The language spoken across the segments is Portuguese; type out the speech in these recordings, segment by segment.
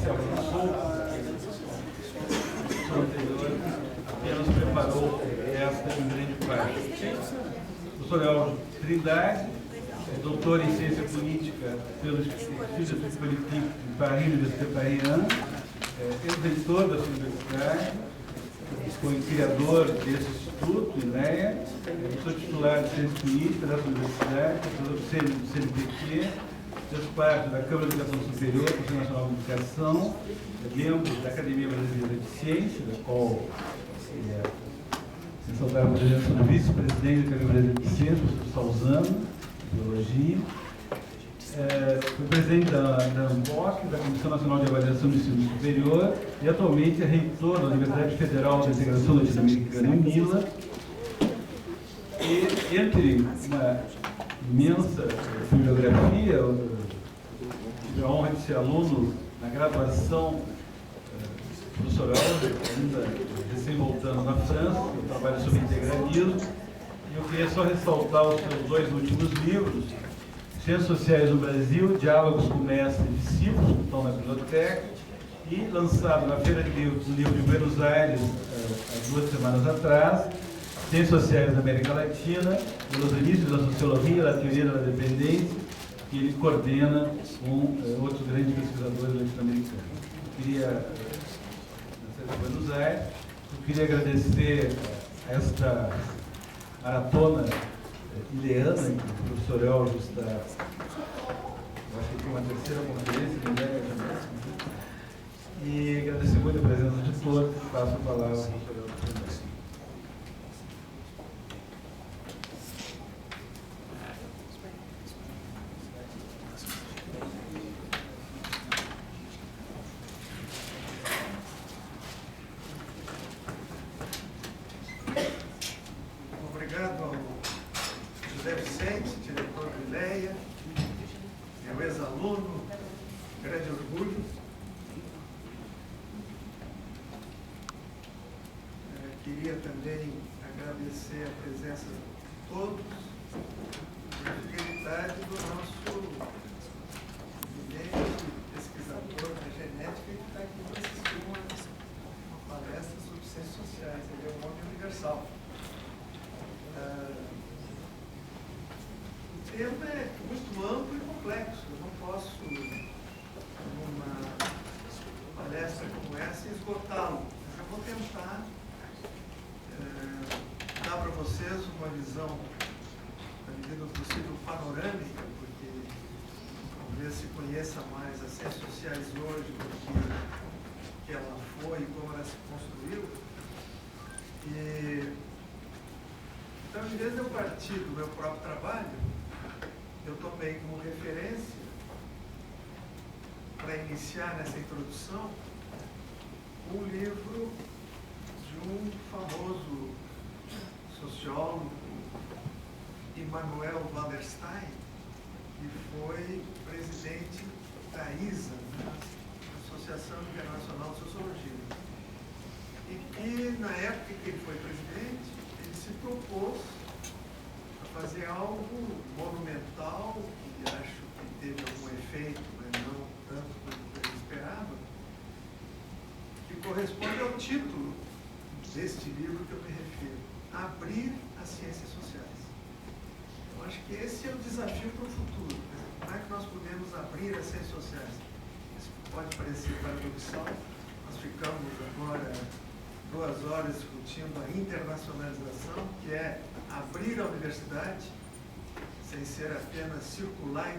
se avançou, o anterior apenas preparou esta em grande parte. O professor Elvio Trindade é doutor em ciência política pelo Instituto de Politique de Paris, Université de Paris, ex-reitor da sua universidade, foi criador desse instituto, INEA, professor titular de ciência política dessa universidade, professor do CNPq, fez parte da Câmara de Educação Superior, do Conselho Nacional de Educação, membro da Academia Brasileira de Ciência, da qual se ressaltava a presença do vice-presidente da Academia Brasileira de Ciência, o professor Salzano, de Biologia. Foi presidente da ANPOC, da Comissão Nacional de Avaliação do Ensino Superior, e atualmente é reitor da Universidade Federal da Integração Latino-Americana, UNILA. E entre uma imensa bibliografia, eu tive a honra de ser aluno na graduação do professor Elvio, ainda recém-voltando na França, eu trabalho sobre integralismo, e eu queria só ressaltar os seus dois últimos livros, Ciências Sociais no Brasil, Diálogos com Mestres e Discípulos, que estão na biblioteca, e lançado na Feira de Livros, no livro de Buenos Aires, há 2 semanas atrás, Ciências Sociais da América Latina, pelos inícios da Sociologia, da Teoria da Dependência, que ele coordena com outros grandes pesquisadores latino-americanos. Eu queria, na Buenos Aires, eu queria agradecer a esta maratona ileana, que o professor Elvio está, eu acho que tem uma terceira conferência de ideia também, e agradecer muito a presença de todos. Passo a palavra ao professor Elvio também. Obrigado ao José Vicente, diretor do INEA, meu ex-aluno, grande orgulho. Queria também agradecer a presença de todos e a fidelidade do nosso eminente pesquisador da genética que está aqui para assistir uma palestra sobre ciências sociais. Ele é um homem universal. O tema é muito amplo e complexo. Eu não posso, numa palestra como essa, esgotá-lo. Eu vou tentar dar para vocês uma visão, na medida do possível, panorâmica, porque talvez se conheça mais as ciências sociais hoje do que ela foi e como ela se construiu. Então, em vez de eu partir do meu próprio trabalho, eu tomei como referência, para iniciar nessa introdução, um livro de um famoso sociólogo, Immanuel Wallerstein, que foi presidente da ISA, Associação Internacional de Sociologia. E que, na época que ele foi presidente, ele se propôs a fazer algo monumental, que acho que teve algum efeito, mas não tanto quanto ele esperava, que corresponde ao título deste livro que eu me refiro: Abrir as Ciências Sociais. Eu acho que esse é o desafio para o futuro. Como é que nós podemos abrir as ciências sociais? Isso pode parecer paradoxal. Nós ficamos agora 2 horas discutindo a internacionalização, que é abrir a universidade, sem ser apenas circular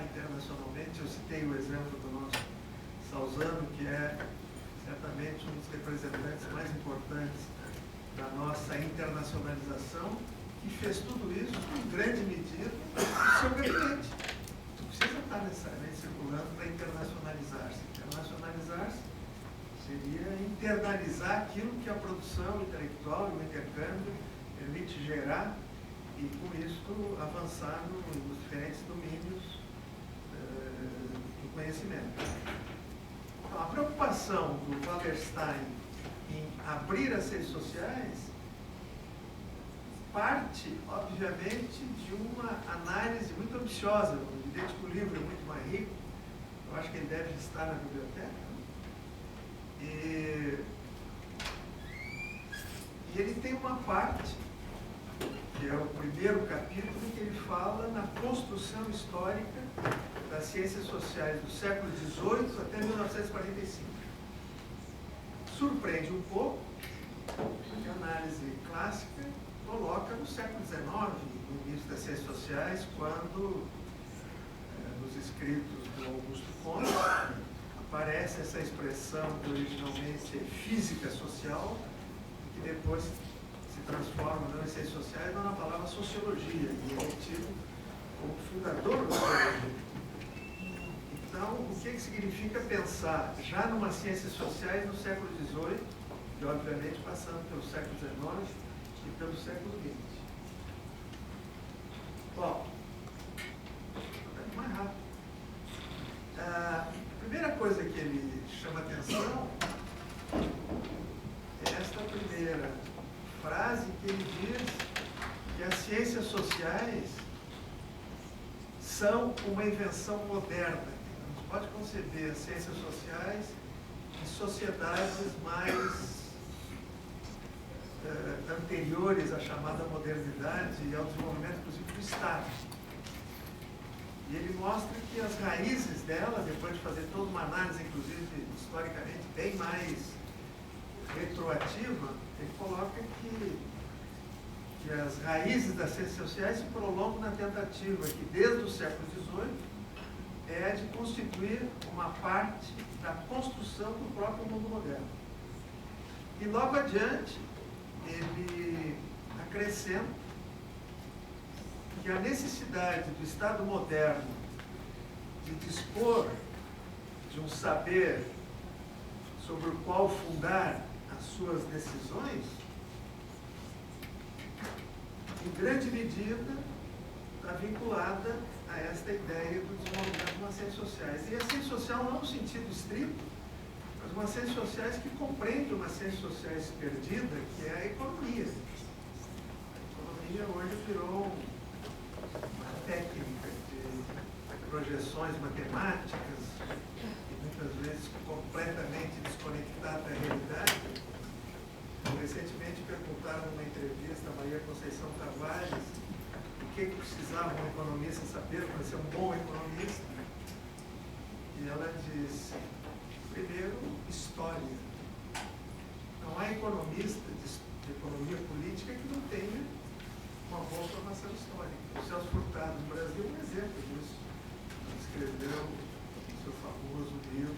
internacionalmente. Eu citei o exemplo do nosso Salzano, que é certamente um dos representantes mais importantes da nossa internacionalização, que fez tudo isso em grande medida no seu gabinete. Não precisa estar necessariamente circulando para internacionalizar-se. Internacionalizar-se seria internalizar aquilo que a produção intelectual e o intercâmbio permite gerar e, com isso, avançar nos diferentes domínios do conhecimento. Então, a preocupação do Wallerstein em abrir as ciências sociais parte, obviamente, de uma análise muito ambiciosa. Evidente que o livro é muito mais rico, Eu acho que ele deve estar na biblioteca. E ele tem uma parte, que é o primeiro capítulo, que ele fala na construção histórica das ciências sociais do século XVIII até 1945. Surpreende um pouco, porque a análise clássica coloca no século XIX, no início das ciências sociais, quando, nos escritos do Augusto Comte, aparece essa expressão que originalmente é física social, que depois se transforma não em ciências sociais, mas na palavra sociologia, e ele é tido como fundador da sociologia. Então, o que significa pensar já numa ciências sociais no século XVIII, e obviamente passando pelo século XIX e pelo século XX? Bom, mais rápido. A primeira coisa que ele chama atenção é esta primeira frase que ele diz que as ciências sociais são uma invenção moderna. Não se pode conceber as ciências sociais em sociedades mais anteriores à chamada modernidade e ao desenvolvimento, inclusive, do Estado. E ele mostra que as raízes dela, depois de fazer toda uma análise, inclusive historicamente, bem mais retroativa, ele coloca que as raízes das ciências sociais se prolongam na tentativa que, desde o século XVIII, é de constituir uma parte da construção do próprio mundo moderno. E logo adiante, ele acrescenta que a necessidade do Estado moderno de dispor de um saber sobre o qual fundar as suas decisões, em grande medida, está vinculada a esta ideia do desenvolvimento de umas ciências sociais. E a ciência social não no sentido estrito, mas umas ciências sociais que compreende uma ciência sociais perdida, que é a economia. A economia hoje virou uma técnica de projeções matemáticas e muitas vezes completamente desconectada da realidade. Recentemente perguntaram numa entrevista a Maria Conceição Tavares o que precisava um economista saber para ser um bom economista. E ela disse, primeiro, história. Não há economista de economia política que não tenha uma boa formação histórica. O Celso Furtado, no Brasil, é um exemplo disso. Ele escreveu o seu famoso livro,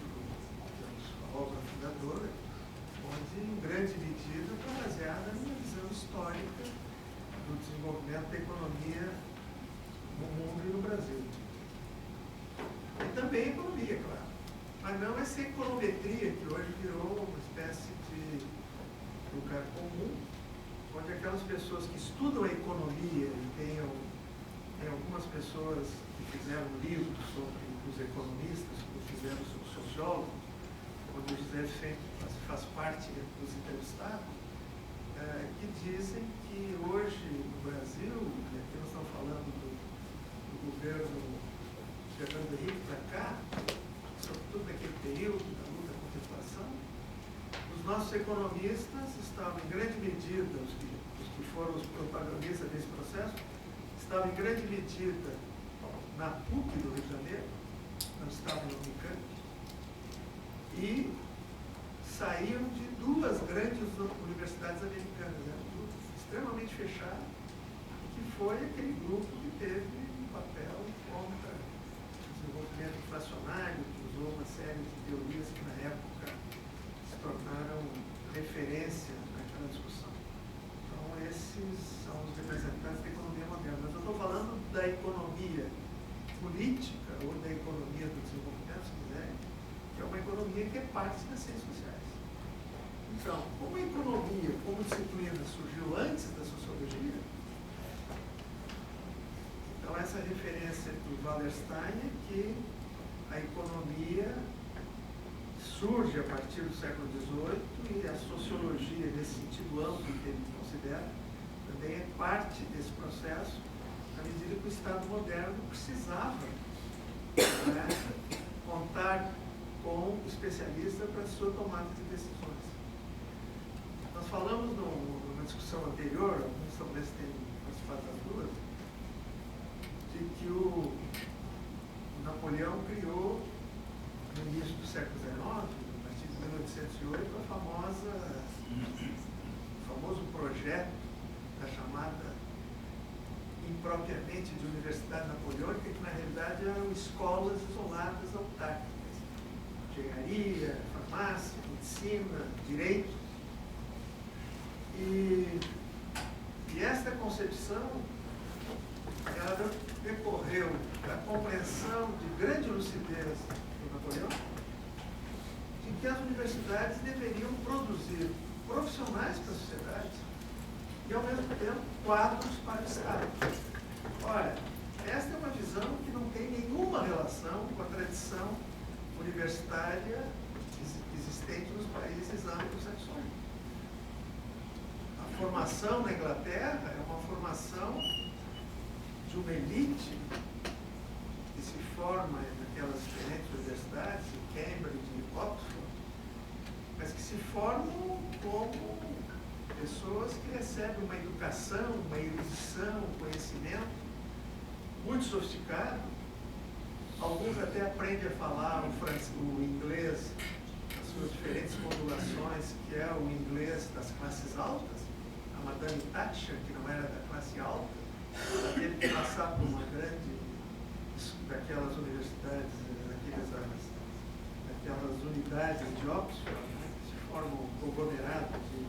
a obra fundadora, onde, em grande medida, está baseada numa visão histórica do desenvolvimento da economia no mundo e no Brasil. E também economia, claro. Mas não essa econometria que hoje virou uma espécie de lugar comum, onde aquelas pessoas que estudam a economia, e tem algumas pessoas que fizeram livros sobre os economistas, como fizeram sobre os sociólogos, onde o José sempre faz parte dos entrevistados, que dizem que hoje no Brasil, e aqui nós estamos falando do governo Fernando Henrique para cá, sobretudo naquele período da luta contra a inflação, os nossos economistas estavam em grande medida, os que foram os protagonistas desse processo, estavam em grande medida na PUC do Rio de Janeiro, não estavam no Unicamp, e saíram de duas grandes universidades americanas, duas extremamente fechadas, que foi aquele grupo que teve um papel contra o desenvolvimento inflacionário, que usou uma série de teorias que na época se tornaram referência naquela discussão. Então esses são os representantes da economia moderna. Mas eu estou falando da economia política ou da economia do desenvolvimento, se quiser, que é uma economia que é parte das ciências sociais. Então, como a economia, como disciplina, surgiu antes da sociologia, então essa referência do Wallerstein é que a economia surge a partir do século XVIII e a sociologia, nesse sentido amplo que ele considera, também é parte desse processo, à medida que o Estado moderno precisava, né, contar com especialista para sua tomada de decisões. Nós falamos numa discussão anterior, alguns talvez tenham participado das duas, de que o Napoleão criou, no início do século XIX, a partir de 1808, o famoso projeto da chamada impropriamente de Universidade Napoleônica, que na realidade eram escolas isoladas autárquicas. Engenharia, farmácia, medicina, direito. E esta concepção, ela decorreu da compreensão de grande lucidez do Napoleão, de que as universidades deveriam produzir profissionais para a sociedade e, ao mesmo tempo, quadros para o Estado. Ora, esta é uma visão que não tem nenhuma relação com a tradição universitária existente nos países anglo-saxônicos. A formação na Inglaterra é uma formação de uma elite que se forma naquelas diferentes universidades, em Cambridge e Oxford, mas que se formam como pessoas que recebem uma educação, uma erudição, um conhecimento muito sofisticado. Alguns até aprendem a falar o inglês, as suas diferentes modulações, que é o inglês das classes altas. A Madame Thatcher, que não era da classe alta, ela teve que passar por uma grande, daquelas universidades, daquelas unidades de Oxford, né, que se formam um conglomerado de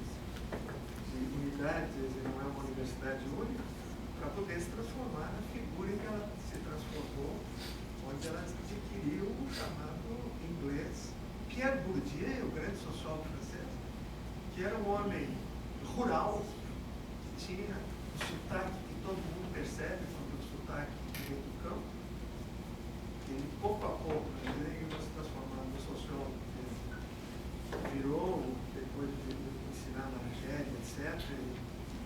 unidades, e não é uma universidade única, para poder se transformar na figura em que ela se transformou, onde ela adquiriu o chamado inglês. Pierre Bourdieu, o grande sociólogo francês, que era um homem rural, que tinha o sotaque que todo mundo percebe quando o sotaque vem do campo. Ele, pouco a pouco, ele vai se transformando no sociólogo que virou, depois de ensinar na Argélia, etc.,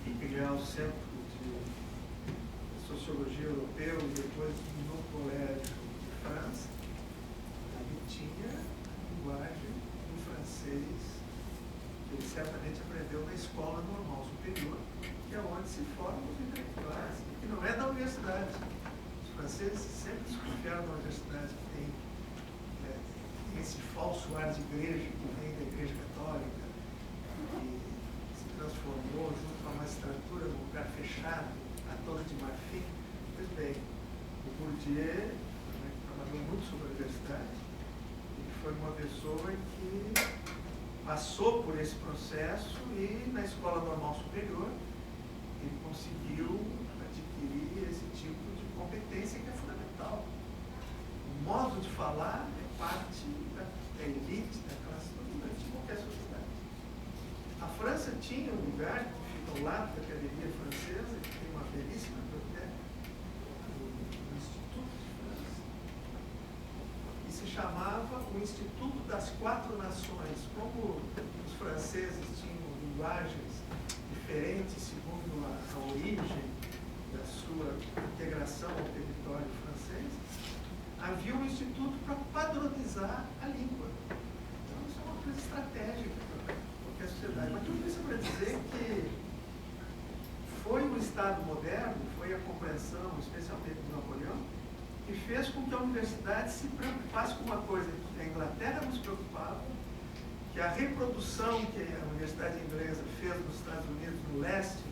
e criar o Centro de Sociologia Europeu, e depois no Colégio de França, ele tinha a linguagem do francês, que ele certamente aprendeu na Escola Normal Superior, que é onde se formam os intelectuais, que não é da universidade. Os franceses sempre desconfiaram da universidade, que tem esse falso ar de igreja, que vem da Igreja Católica, que se transformou junto a uma estrutura, num lugar fechado, a Torre de Marfim. Pois bem, o Bourdieu, que trabalhou muito sobre a universidade, ele foi uma pessoa que passou por esse processo e, na Escola Normal Superior, ele conseguiu adquirir esse tipo de competência que é fundamental. O modo de falar é parte da elite, da classe dominante de qualquer sociedade. A França tinha um lugar que fica ao lado da Academia Francesa, que tem uma belíssima biblioteca, o Instituto de França, e se chamava o Instituto das Quatro Nações. Como os franceses tinham linguagens diferentes segundo a origem da sua integração ao território francês, havia um instituto para padronizar a língua. Então, isso é uma coisa estratégica para qualquer sociedade. Mas tudo isso é para dizer que foi o Estado moderno, foi a compreensão, especialmente do Napoleão, que fez com que a universidade se preocupasse com uma coisa que a Inglaterra não se preocupava, que a reprodução que a Universidade Inglesa fez nos Estados Unidos, no leste,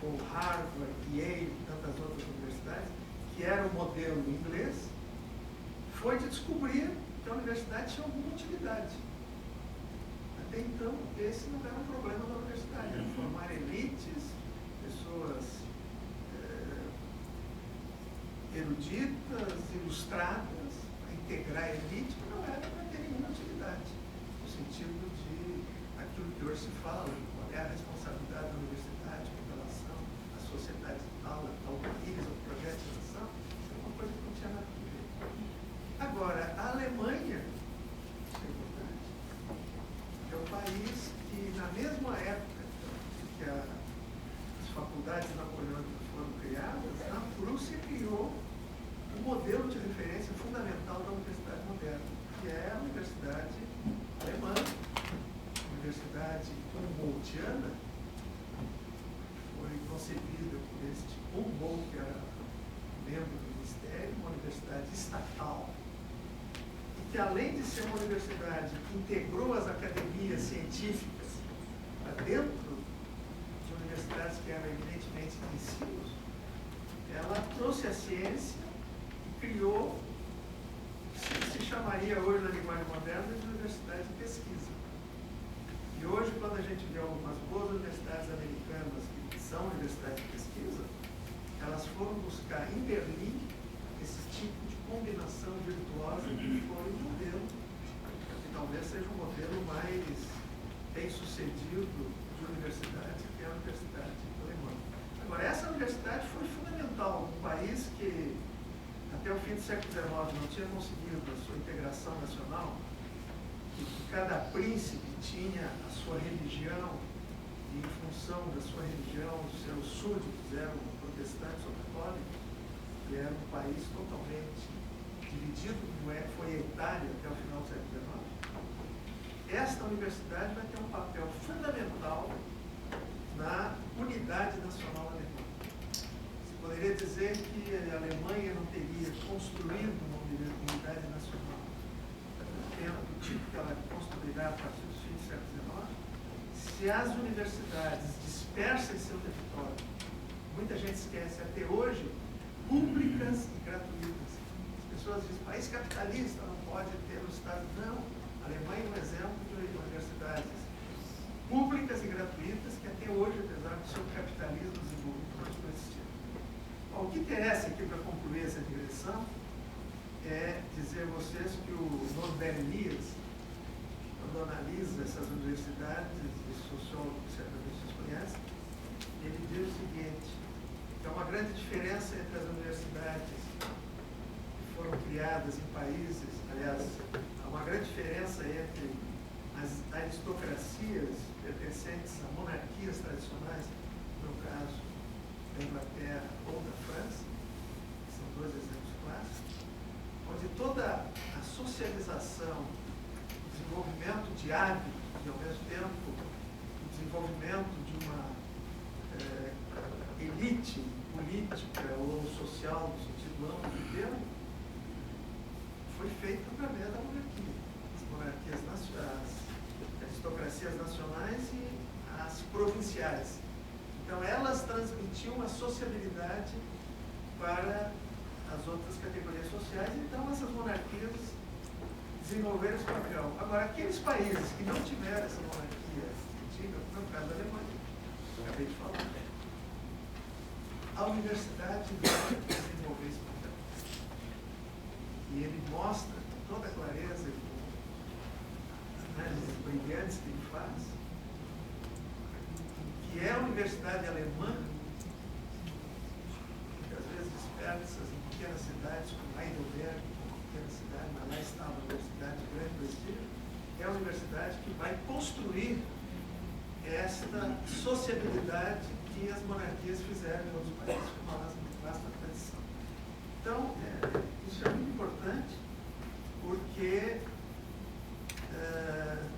com Harvard, Yale e tantas outras universidades, que era o modelo inglês, foi de descobrir que a universidade tinha alguma utilidade. Até então, esse não era um problema da universidade, era formar elites, pessoas eruditas, ilustradas, para integrar a elite, que não era para ter nenhuma utilidade, no sentido de aquilo que hoje se fala, qual é a responsabilidade da universidade com relação à sociedade tal, ao país, ao projeto de nação, é uma coisa que não tinha nada a ver. Agora, a Alemanha, isso é importante, é um país que, na mesma época que as faculdades napoleônicas foram criadas, a Prússia criou um modelo de referência fundamental da universidade moderna. universidade alemã, universidade humboldtiana, foi concebida por este Humboldt, que era membro do Ministério, uma universidade estatal, e que além de ser uma universidade que integrou as academias científicas para dentro de universidades que eram evidentemente de ensino, ela trouxe a ciência e criou o que se chamaria hoje na linguagem moderna de universidade de pesquisa. E hoje, quando a gente vê algumas boas universidades americanas que são universidades de pesquisa, elas foram buscar em Berlim esse tipo de combinação virtuosa que foi o modelo, que talvez seja o modelo mais bem sucedido de universidade, que é a Universidade Alemã. Agora, essa universidade foi fundamental num país que até o fim do século XIX não tinha conseguido a sua integração nacional, que cada príncipe tinha a sua religião, e em função da sua religião, os seus súditos eram protestantes ou católicos, e era um país totalmente dividido, como foi a Itália até o final do século XIX. Esta universidade vai ter um papel fundamental na unidade nacional alemã. Se poderia dizer que a Alemanha não teria construído uma unidade nacional do tipo que ela construirá a partir do fim do século XIX, se as universidades dispersas em seu território, muita gente esquece até hoje, públicas e gratuitas. As pessoas dizem, país capitalista não pode ter o Estado. Não, a Alemanha é um exemplo de universidades públicas e gratuitas que até hoje, apesar do seu capitalismo desenvolvido, continua existindo. Bom, o que interessa aqui para concluir essa digressão é dizer a vocês que o Norbert Elias, quando analisa essas universidades, esse sociólogo que certamente vocês conhecem, ele diz o seguinte, que há uma grande diferença entre as universidades que foram criadas em países, aliás, há uma grande diferença entre as aristocracias pertencentes a monarquias tradicionais, no caso da Inglaterra ou da França, que são dois exemplos clássicos, onde toda a socialização, o desenvolvimento de hábitos e, ao mesmo tempo, o desenvolvimento de uma elite política ou social, no sentido amplo do termo, foi feito através da monarquia. As monarquias nacionais, as aristocracias nacionais e as provinciais. Então, elas transmitiam a sociabilidade para as outras categorias sociais, então essas monarquias desenvolveram esse papel. Agora, aqueles países que não tiveram essa monarquia antiga, como é o caso da Alemanha, acabei de falar, a universidade vai desenvolver esse papel. E ele mostra com toda a clareza e com análises brilhantes que ele faz, que é a universidade alemã, que às vezes dispersas em pequenas cidades, como Heidelberg, uma pequena cidade, mas lá está a universidade de grande prestígio, é a universidade que vai construir esta sociabilidade que as monarquias fizeram em outros países com uma vasta tradição. Então, isso é muito importante, porque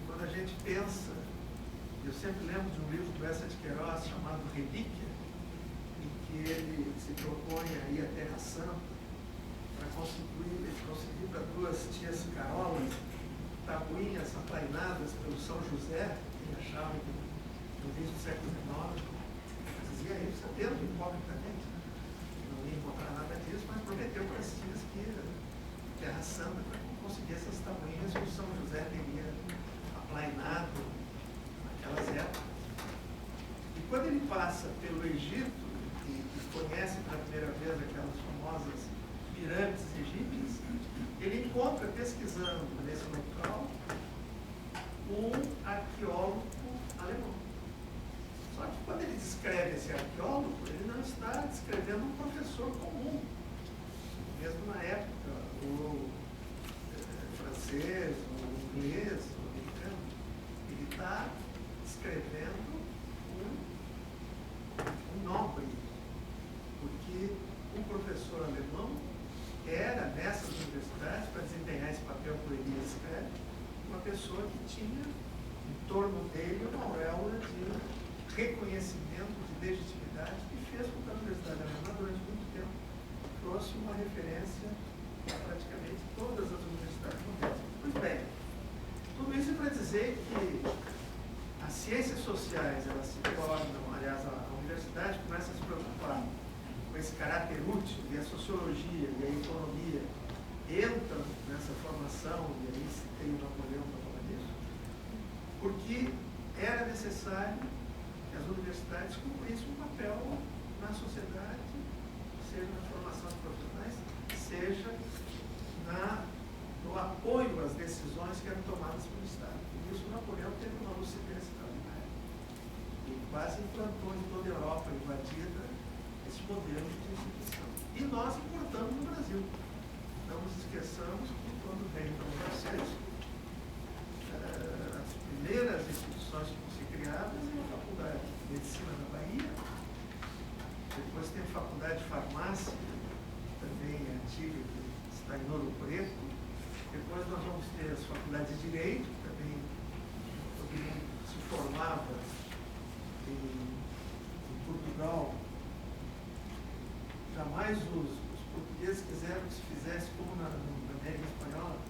quando a gente pensa, eu sempre lembro de um livro do Bessa de Queiroz chamado Relíquia, em que ele se propõe a ir à Terra Santa para conseguir para duas tias Carolas tabuinhas aplainadas pelo São José, que ele achava que no início do século XIX, dizia isso, sabendo hipocritamente, não ia encontrar nada disso, mas prometeu para as tias que a Terra Santa para conseguir essas tabuinhas que o São José teria aplainado naquelas épocas. E quando ele passa pelo Egito e conhece pela primeira vez aquelas famosas pirâmides egípcias, ele encontra, pesquisando nesse local, um arqueólogo alemão. Só que quando ele descreve esse arqueólogo, ele não está descrevendo um professor comum, mesmo na época, ou francês, ou inglês, ou americano. Ele está descrevendo um nobre, porque um professor alemão era, nessas universidades, para desempenhar esse papel que o Elias escreve, pessoa que tinha em torno dele uma auréola de reconhecimento, de legitimidade, que fez com que a Universidade Alemã, durante muito tempo, trouxe uma referência a praticamente todas as universidades mundiais. Pois bem, tudo isso é para dizer que as ciências sociais, elas se tornam, aliás, a universidade começa a se preocupar com esse caráter útil, e a sociologia e a economia entram nessa formação, e aí se tem o Napoleão para falar disso, porque era necessário que as universidades cumprissem um papel na sociedade, seja na formação de profissionais, seja no apoio às decisões que eram tomadas pelo Estado. E isso Napoleão teve uma lucidez extraordinária. E quase implantou em toda a Europa invadida esse modelo de instituição. E nós importamos no Brasil. Não nos esqueçamos que quando veio o Dom Celso, as primeiras instituições que se criadas é a Faculdade de Medicina da Bahia, depois tem a Faculdade de Farmácia, que também é antiga, que está em Ouro Preto, depois nós vamos ter as faculdades de Direito, que também todo mundo se formava em Portugal. Jamais os portugueses quiseram que se fizesse, como na América Espanhola,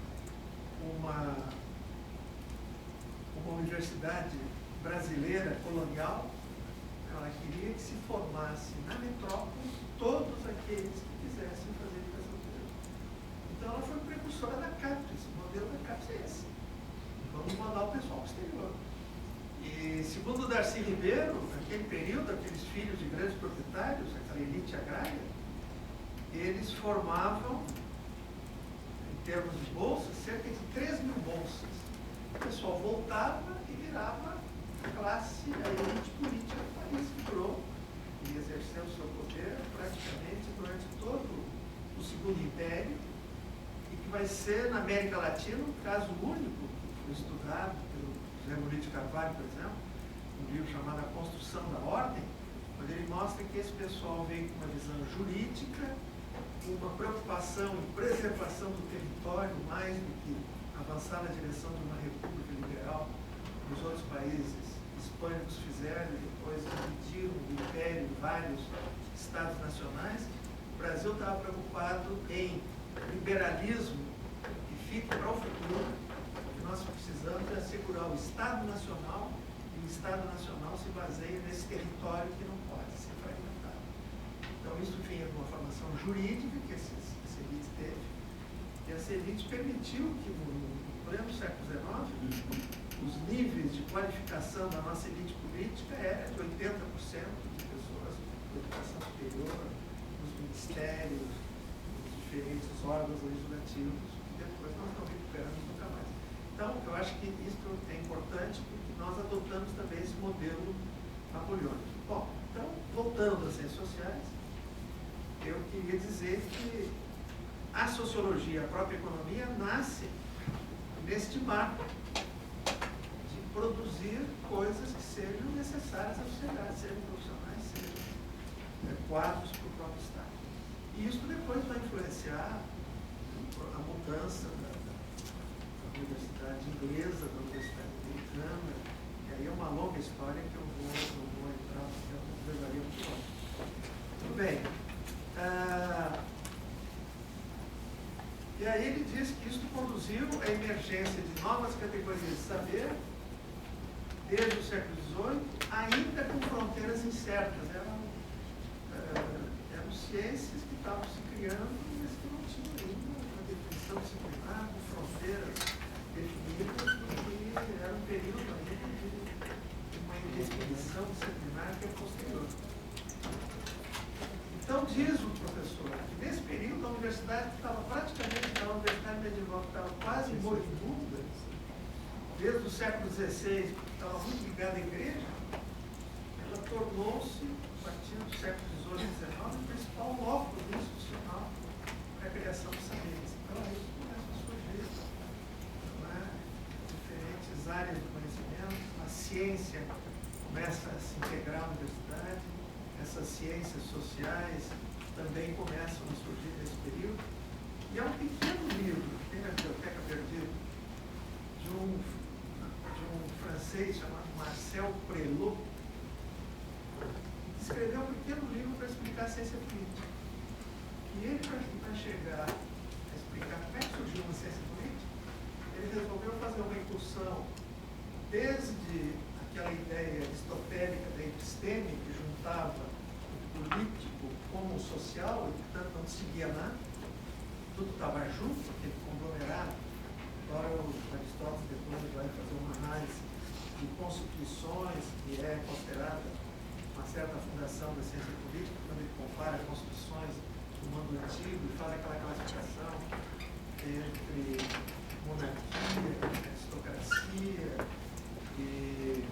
uma universidade brasileira colonial. Ela queria que se formasse na metrópole todos aqueles que quisessem fazer educação superior. Então ela foi precursora da CAPES. O modelo da CAPES é esse. Vamos mandar o pessoal para o exterior. E segundo Darcy Ribeiro, naquele período, aqueles filhos de grandes proprietários, aquela elite agrária, eles formavam, em termos de bolsas, cerca de 3 mil bolsas. O pessoal voltava e virava a classe, a elite política do país, que durou e exerceu o seu poder praticamente durante todo o Segundo Império, e que vai ser, na América Latina, um caso único, que foi estudado pelo José Murilo de Carvalho, por exemplo, um livro chamado A Construção da Ordem, onde ele mostra que esse pessoal veio com uma visão jurídica, uma preocupação em preservação do território, mais do que avançar na direção de uma república liberal, que os outros países hispânicos fizeram e depois dividiram o império em vários estados nacionais. O Brasil estava preocupado em liberalismo que fique para o futuro. O que nós precisamos é assegurar o Estado Nacional, e o Estado Nacional se baseia nesse território que não pode ser fragmentado. Então, isso vinha de uma formação jurídica que essa elite teve, e essa elite permitiu que, no pleno século XIX, os níveis de qualificação da nossa elite política eram de 80% de pessoas de educação superior, nos ministérios, nos diferentes órgãos legislativos, que depois nós não recuperamos nunca mais. Então, eu acho que isso é importante porque nós adotamos também esse modelo napoleônico. Bom, então, voltando às ciências sociais, eu queria dizer que a sociologia, a própria economia, nasce neste marco de produzir coisas que sejam necessárias à sociedade, sejam profissionais, sejam quadros para o próprio Estado. E isso depois vai influenciar a mudança da universidade inglesa, da universidade americana, e aí é uma longa história que eu não vou entrar, porque eu levaria muito longe. Tudo bem. E aí ele diz que isso conduziu à emergência de novas categorias de saber, desde o século XVIII, ainda com fronteiras incertas. Eram ciências que estavam se criando, mas que não tinham ainda uma definição disciplinar, com fronteiras definidas, porque era um período ainda de uma indefinição disciplinar que é posterior. Então, diz o professor que nesse período a universidade estava praticamente, a universidade medieval estava quase moribunda, desde o século XVI, que estava muito ligada à igreja, ela tornou-se, a partir do século XVIII e XIX, o principal lóculo institucional para a criação de saberes. Então, isso começa a surgir, diferentes áreas do conhecimento, a ciência começa a se integrar à universidade, essas ciências sociais também começam a surgir nesse período. E é um pequeno livro que tem na Biblioteca Perdida, de um francês chamado Marcel Prelot, que escreveu um pequeno livro para explicar a ciência política. E ele, para chegar a explicar como é que surgiu uma ciência política, ele resolveu fazer uma incursão desde aquela ideia aristotélica da episteme, que juntava o político com o social, e portanto não distinguia nada, tudo estava junto, aquele conglomerado. Agora o Aristóteles depois vai fazer uma análise de constituições, que é considerada uma certa fundação da ciência política, quando ele compara constituições do mundo antigo e faz aquela classificação entre monarquia, aristocracia e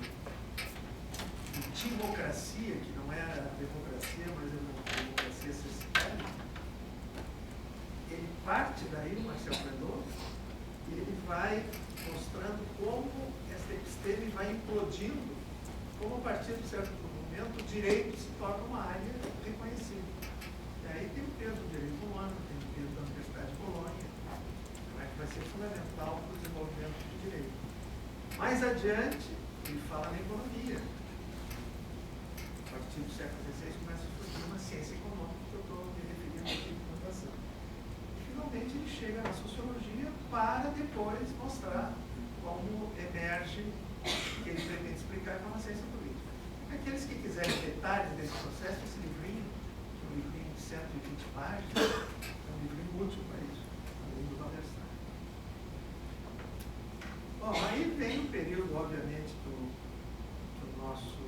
democracia, que não era a democracia, mas é uma democracia censitaria. Ele parte daí, o Marcel Prelot, e ele vai mostrando como essa episteme vai implodindo, como a partir de certo momento o direito se torna uma área reconhecida. E aí tem o peso do direito humano, tem o peso da Universidade de Bolonha, que vai ser fundamental para o desenvolvimento do direito. Mais adiante, ele fala na economia. A partir do século XVI começa a surgir uma ciência econômica, que eu estou me referindo aqui de fundação. E finalmente ele chega na sociologia para depois mostrar como emerge o que ele pretende explicar como a ciência política. Aqueles que quiserem detalhes desse processo, esse livrinho, que é um livrinho de 120 páginas, é um livrinho útil para isso, além do Wallerstein. Bom, aí vem o período, obviamente, do nosso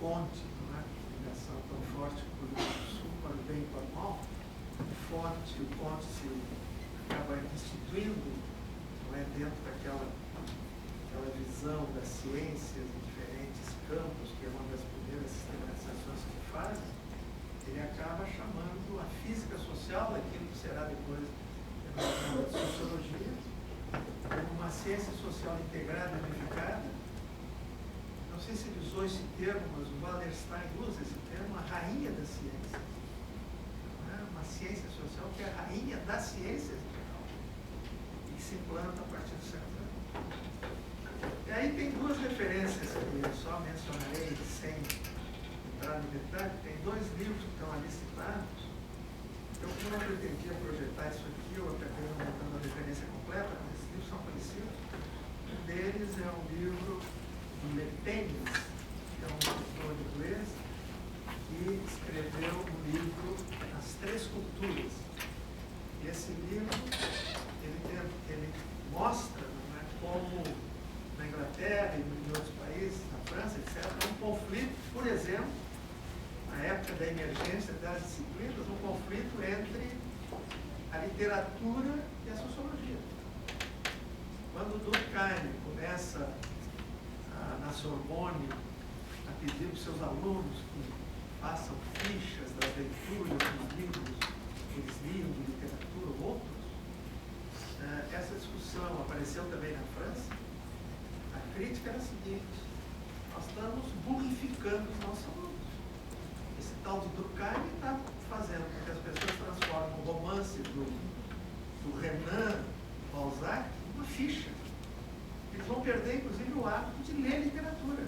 ponte, não é? Ligação tão forte com o Rio Grande do Sul, para o bem e para o mal. O ponte se acaba instituindo, não é, dentro daquela visão das ciências em diferentes campos, que é uma das primeiras sistematizações que faz. Ele acaba chamando a física social, aquilo que será depois a sociologia, como uma ciência social integrada e unificada. Não sei se ele usou esse termo, mas o Wallerstein usa esse termo, a rainha das ciências. Uma ciência social que é a rainha das ciências em geral, e que se implanta a partir do século XIX. E aí tem duas referências que eu só mencionarei sem entrar no detalhe. Tem dois livros que estão ali citados. Eu, como não pretendia projetar isso aqui, eu acabei não montando a referência completa, mas esses livros são parecidos. Um deles é um livro do Le Pen, que é um escritor inglês, que escreveu um livro As Três Culturas. E esse livro, ele mostra, né, como na Inglaterra e em outros países, na França, etc., um conflito, por exemplo, na época da emergência das disciplinas, um conflito entre a literatura e a sociologia. Quando o Durkheim começa na Sorbonne a pedir para os seus alunos que façam fichas das leituras dos livros que eles liam de literatura ou outros, essa discussão apareceu também na França. A crítica era a seguinte: nós estamos burrificando os nossos alunos. Esse tal de Durkheim está fazendo com que as pessoas transformem o romance do Renan Balzac numa ficha. Eles vão perder, inclusive, o hábito de ler literatura.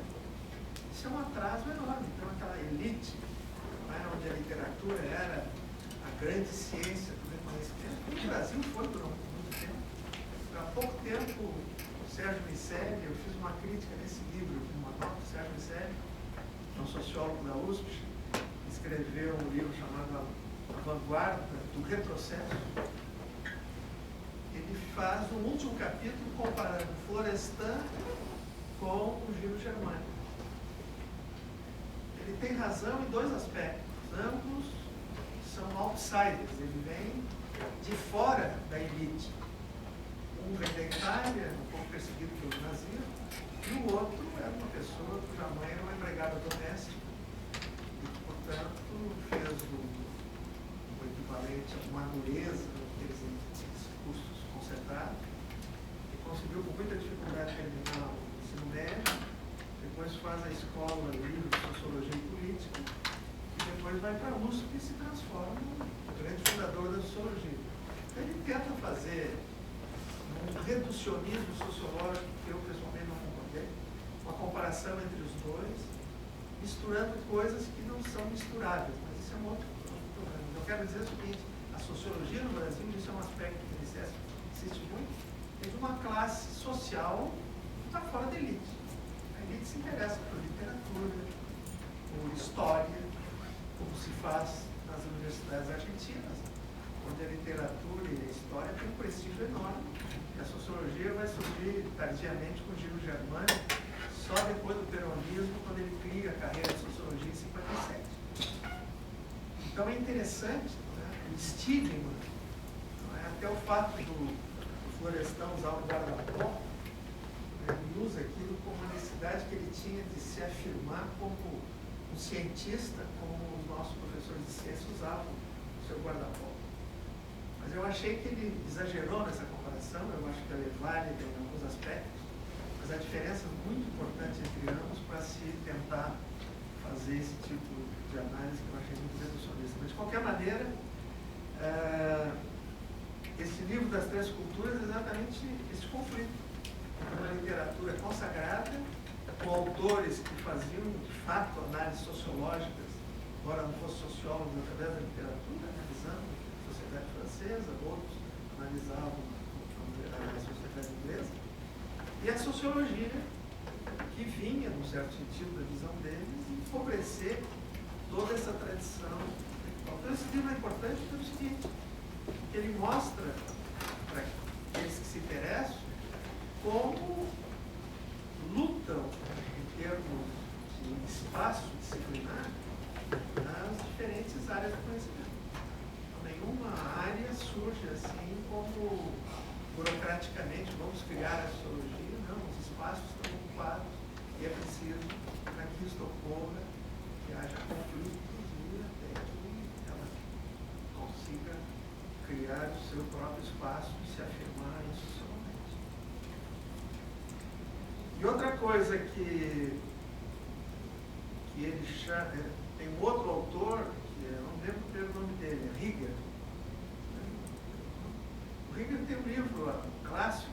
Isso é um atraso enorme. Então, aquela elite, onde a literatura era a grande ciência do reconhecimento, no Brasil foi por muito tempo. Há pouco tempo, o Sérgio Miceli, eu fiz uma crítica nesse livro, uma nota do Sérgio Miceli, um sociólogo da USP, escreveu um livro chamado A Vanguarda do Retrocesso. Ele faz um último capítulo comparando Florestan com o Gilles Germani. Ele tem razão em dois aspectos. Ambos são outsiders, ele vem de fora da elite. Um vem da Itália, um pouco perseguido pelo nazismo, e o outro era uma pessoa cuja mãe era uma empregada doméstica e, portanto, fez o equivalente a uma dureza naqueles cursos concentrados e conseguiu com muita dificuldade terminar o ensino médio, depois faz a escola livre de Sociologia e Política e depois vai para a USP e se transforma no grande fundador da Sociologia. Ele tenta fazer, um reducionismo sociológico que eu pessoalmente não concordei, uma comparação entre os dois, misturando coisas que não são misturáveis, mas isso é um outro problema. Eu quero dizer o seguinte, a sociologia no Brasil, isso é um aspecto que me insiste muito, é de uma classe social que está fora da elite. A elite se interessa por literatura, por história, como se faz nas universidades argentinas, onde a literatura e a história têm um prestígio enorme. E a sociologia vai surgir tardiamente com Gino Germani, só depois do peronismo, quando ele cria a carreira de sociologia em 57. Então é interessante, né, o estigma, até o fato do Florestan usar o guarda-pó, ele usa aquilo como uma necessidade que ele tinha de se afirmar como um cientista, como os nossos professores de ciência usavam o seu guarda-pó. Mas eu achei que ele exagerou nessa comparação, eu acho que ela é válida em alguns aspectos, mas há diferenças muito importantes entre ambos para se tentar fazer esse tipo de análise que eu achei muito reducionista. Mas, de qualquer maneira, esse livro das três culturas é exatamente esse conflito. Uma literatura consagrada, com autores que faziam, de fato, análises sociológicas, embora não fossem sociólogos, através da literatura, analisando a sociedade francesa, outros analisavam a sociedade inglesa, e a sociologia, que vinha, num certo sentido, da visão deles, empobrecer toda essa tradição. Então, esse livro é importante pelo seguinte, que ele mostra, para aqueles que se interessam, como lutam em termos de espaço disciplinar nas diferentes áreas do conhecimento. Então, nenhuma área surge assim como burocraticamente vamos criar a sociologia, não, os espaços estão ocupados e é preciso, para que isso ocorra, que haja conflitos e até que ela consiga criar o seu próprio espaço e se afirmar institucionalmente. E outra coisa que ele chama, tem um outro autor, que eu não lembro o nome dele, é Rieger. O Rieger tem um livro clássico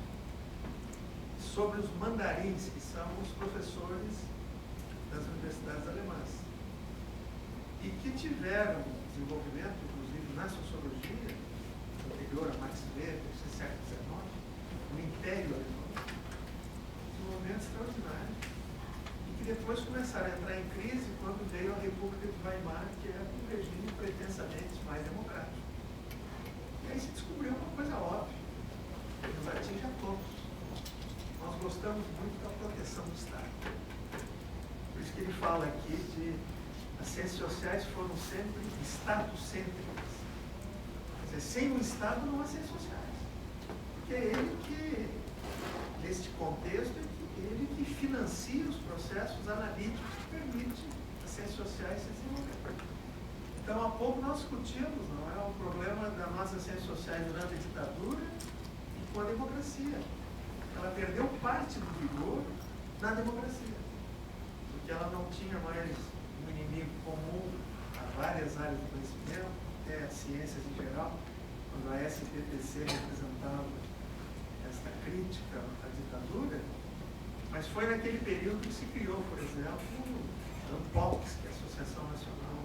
sobre os mandarins, que são os professores das universidades alemãs, e que tiveram desenvolvimento, inclusive na sociologia, anterior a Max Weber, no século XIX, no Império Alemão, desenvolvimento extraordinário, e que depois começaram a entrar em crise quando veio a República de Weimar, que era um regime pretensamente mais democrático. E aí se descobriu uma coisa óbvia, que nos atinge a todos. Nós gostamos muito da proteção do Estado. Por isso que ele fala aqui de as ciências sociais foram sempre estado-cêntricas. Quer dizer, sem o Estado não há ciências sociais. Porque é ele que, neste contexto, ele que financia os processos analíticos que permitem as ciências sociais se desenvolverem. Então, há pouco nós discutimos, não é, o problema das nossas ciências sociais durante a ditadura e com a democracia. Ela perdeu parte do vigor na democracia, porque ela não tinha mais um inimigo comum a várias áreas do conhecimento, até as ciências em geral, quando a SPPC representava esta crítica à ditadura, mas foi naquele período que se criou, por exemplo, a ANPOX, que é a Associação Nacional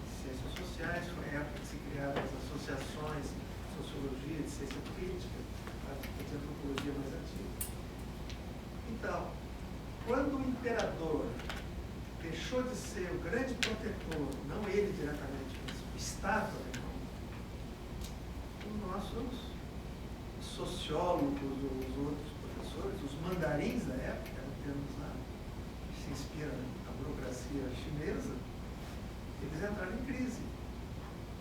de Ciências Sociais, foi a época que se criaram as associações de sociologia, de ciência crítica, de antropologia mais antiga. Então, quando o imperador deixou de ser o grande protetor, não ele diretamente, mas o Estado alemão, os nossos sociólogos, os outros professores, os mandarins da época, eram termos lá, que se inspira na burocracia chinesa, eles entraram em crise,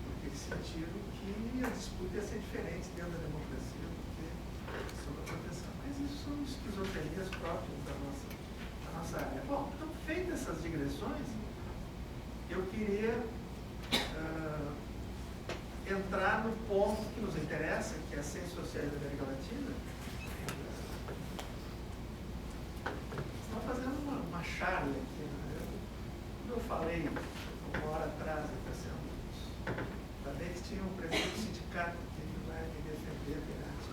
porque eles sentiram que a disputa ia ser diferente dentro da democracia do que sobre a proteção. Mas isso são esquizofrenias próprias da nossa área. Bom, então, feitas essas digressões, eu queria entrar no ponto que nos interessa, que é as ciências sociais da América Latina. Estava fazendo uma charla aqui, né? Como eu falei uma hora atrás, também que tinha um presidente do sindicato que vai me defender perante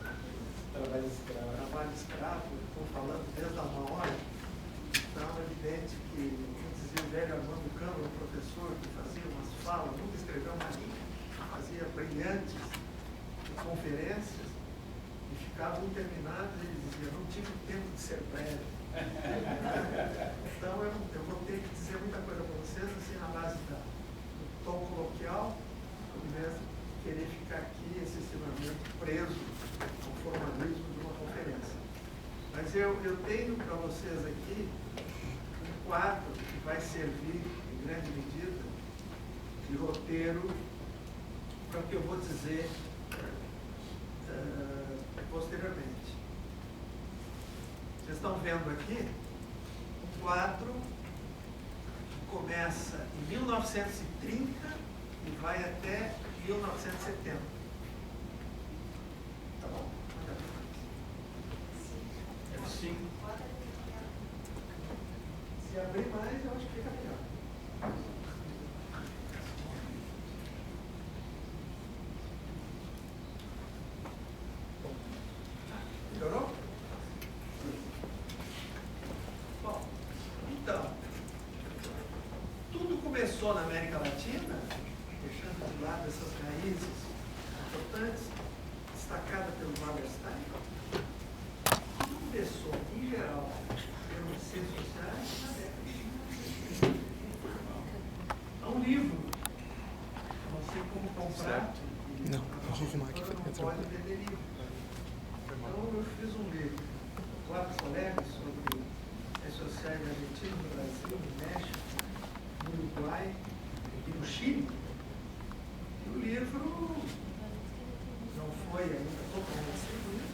trabalho escravo, estou falando desde a uma hora, então é evidente que, como dizia o velho Armando Câmara, um professor que fazia umas falas, nunca escreveu uma linha, fazia brilhantes conferências, e ficavam interminadas, e ele dizia, não tive tempo de ser breve. Então eu vou ter que dizer muita coisa para vocês, assim, na base do tom coloquial, ao invés de querer ficar aqui excessivamente preso ao formalismo de uma conferência. Mas eu tenho para vocês aqui um quadro que vai servir, em grande medida, de roteiro para o que eu vou dizer posteriormente. Vocês estão vendo aqui um quadro que começa em 1930 e vai até 1970. Tá bom? Sim. Se abrir mais, eu acho que fica melhor. Melhorou? Bom, então, tudo começou na América Latina, deixando de lado essas raízes importantes, destacadas pelo Wallerstein. Tudo começou, em geral, pelas ciências sociais na década de 50. Há um livro, não sei como comprar. Não, a gente não aqui foi pode vender livro. Então eu fiz um livro, 4 colegas, sobre as sociais na Argentina, no Brasil, no México, no Uruguai e no Chile. E o livro não foi ainda totalmente distribuído.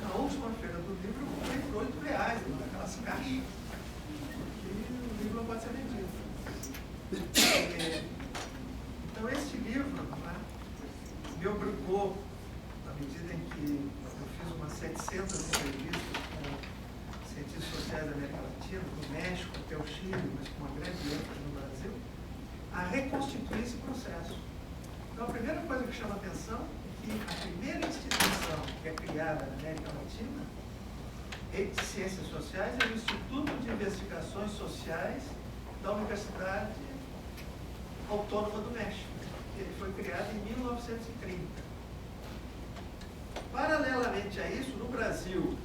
Na última feira do livro eu comprei por R$8, naquelas caixas. E o livro não pode ser vendido. Então este livro, né, me obrigou, na medida em que eu fiz umas 700 entrevistas com cientistas sociais da América Latina, do México até o Chile, mas com uma grande ênfase no Brasil, a reconstituir esse processo. Então, a primeira coisa que chama a atenção é que a primeira instituição que é criada na América Latina de ciências sociais é o Instituto de Investigações Sociais da Universidade Autônoma do México. Ele foi criado em 1930. Paralelamente a isso, no Brasil,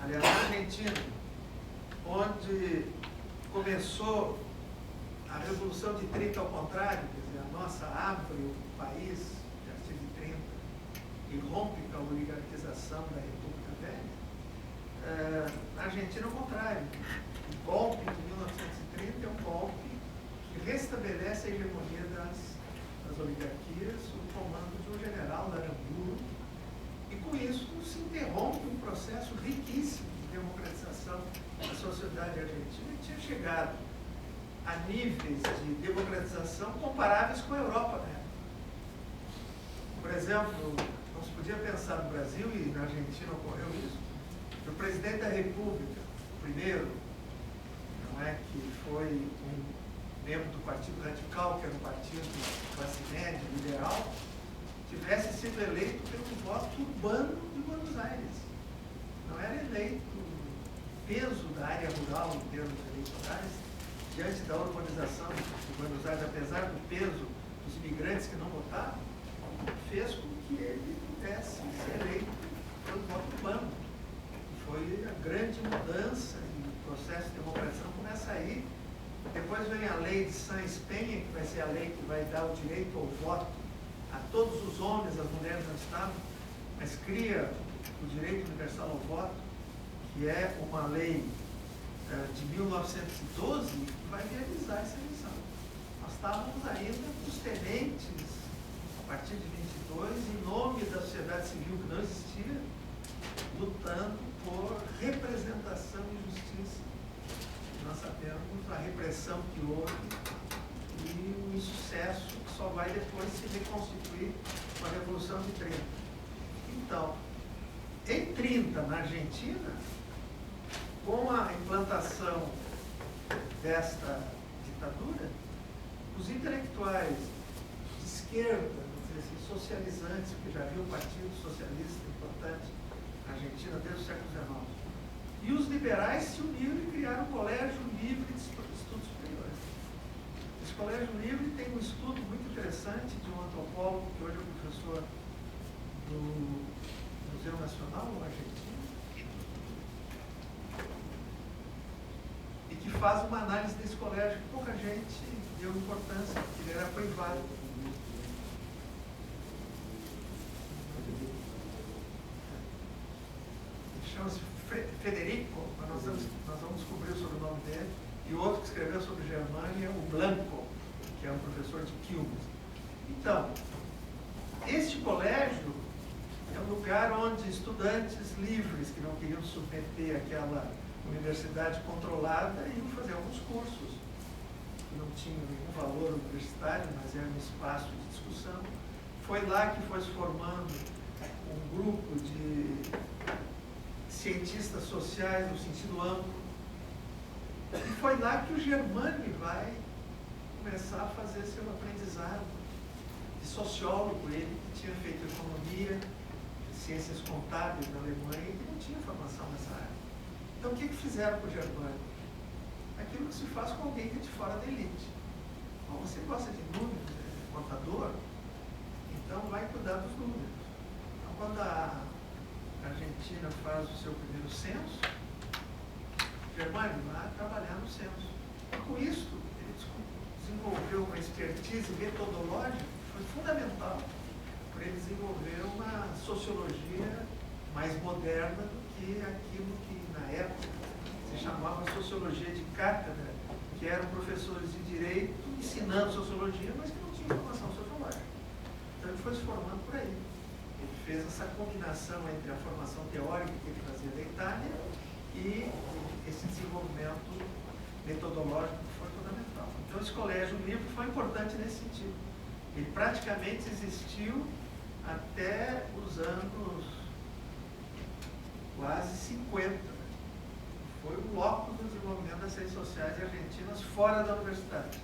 aliás, na Argentina, onde começou a Revolução de 30 ao contrário, quer dizer, a nossa abre o país, a partir de 30, e rompe com a oligarquização da República Velha, na Argentina é o contrário. O golpe de 1930 é um golpe que restabelece a hegemonia das oligarquias, o comando de um general Aramburu, e com isso se interrompe um processo riquíssimo de democratização da sociedade argentina, que tinha chegado a níveis de democratização comparáveis com a Europa, né? Por exemplo, não se podia pensar no Brasil, e na Argentina ocorreu isso, que o presidente da República, o primeiro, não é, que foi um membro do Partido Radical, que era um partido classe média, liberal, tivesse sido eleito pelo voto urbano de Buenos Aires. Não era eleito peso da área rural em termos eleitorais, diante da urbanização de Buenos Aires, apesar do peso dos imigrantes que não votavam, fez com que ele pudesse ser eleito pelo voto urbano. E foi a grande mudança e o processo de democratização começa aí. Depois vem a lei de Sáenz Peña, que vai ser a lei que vai dar o direito ao voto a todos os homens, as mulheres não estavam, mas cria o direito universal ao voto, que é uma lei de 1912 que vai realizar essa eleição. Nós estávamos ainda com os tenentes, a partir de 22, em nome da sociedade civil que não existia, lutando por representação e justiça. Nós sabemos a repressão que houve e o insucesso que só vai depois se reconstituir com a Revolução de 30. Então, em 30, na Argentina, com a implantação desta ditadura, os intelectuais de esquerda, vamos dizer assim, socializantes, porque já havia um partido socialista importante Argentina desde o século XIX. E os liberais se uniram e criaram um colégio livre de estudos superiores. Esse colégio livre tem um estudo muito interessante de um antropólogo que hoje é professor do Museu Nacional, no Argentina, e que faz uma análise desse colégio que pouca gente deu importância, porque ele era privado. Chama-se Federico, mas nós vamos descobrir sobre o nome dele, e outro que escreveu sobre Germânia, o Blanco, que é um professor de Quilmes. Então, este colégio é um lugar onde estudantes livres, que não queriam submeter àquela universidade controlada, iam fazer alguns cursos, que não tinham nenhum valor universitário, mas era um espaço de discussão. Foi lá que foi se formando um grupo de cientistas sociais no sentido amplo. E foi lá que o Germani vai começar a fazer seu aprendizado de sociólogo, ele que tinha feito economia, ciências contábeis na Alemanha e que não tinha formação nessa área. Então o que fizeram com o Germani? Aquilo que se faz com alguém que é de fora da elite. Bom, você gosta de números, é contador? Então vai cuidar dos números. Então quando a Argentina faz o seu primeiro censo, Germani vai trabalhar no censo. E com isso, ele desenvolveu uma expertise metodológica que foi fundamental para ele desenvolver uma sociologia mais moderna do que aquilo que, na época, se chamava sociologia de cátedra, que eram professores de direito ensinando sociologia, mas que não tinham formação sociológica. Então, ele foi se formando por aí. Ele fez essa combinação entre a formação teórica que ele fazia da Itália e esse desenvolvimento metodológico que foi fundamental. Então, esse colégio livre foi importante nesse sentido. Ele praticamente existiu até os anos quase 50. Foi o locus do desenvolvimento das ciências sociais argentinas fora da universidade.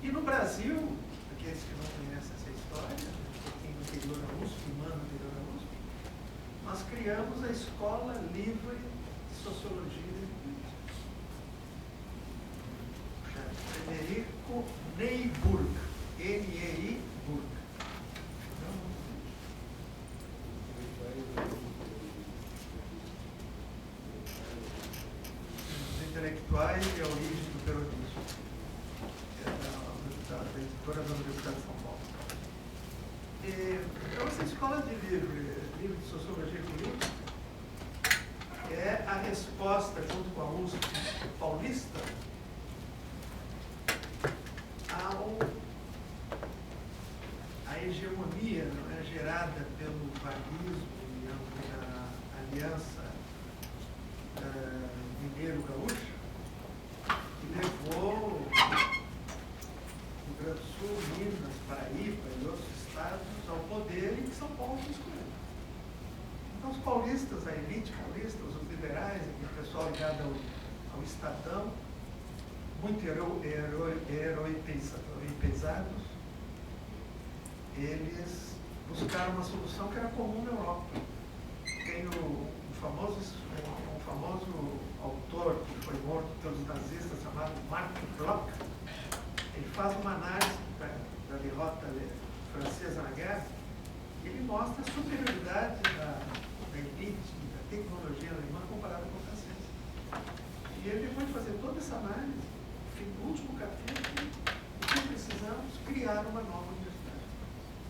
E no Brasil, aqueles que não conhecem essa história, no interior da USP, no interior da USP, nós criamos a Escola Livre de Sociologia e Política. Frederico Neyburg, N-E-I Burg. Os intelectuais e a origem do peronismo. Da editora da Universidade de São Paulo. Então, essa escola de livre de Sociologia e Política é a resposta, junto com a USP Paulista, à hegemonia, não é, gerada pelo vaguismo e a aliança mineiro-gaúcha, que levou Rio Grande do Sul, Minas, Paraíba e outros estados ao poder e que São Paulo se excluiu. Então, os paulistas, a elite paulista, os liberais, o pessoal ligado ao Estadão, muito heroipizados, eles buscaram uma solução que era comum na Europa. Tem um famoso autor que foi morto pelos nazistas, chamado Marc Bloch. Ele faz uma análise da derrota francesa na guerra e ele mostra a superioridade da elite, da tecnologia alemã comparada com a francesa. E ele, depois de fazer toda essa análise, no último capítulo, o que precisamos? Criar uma nova universidade.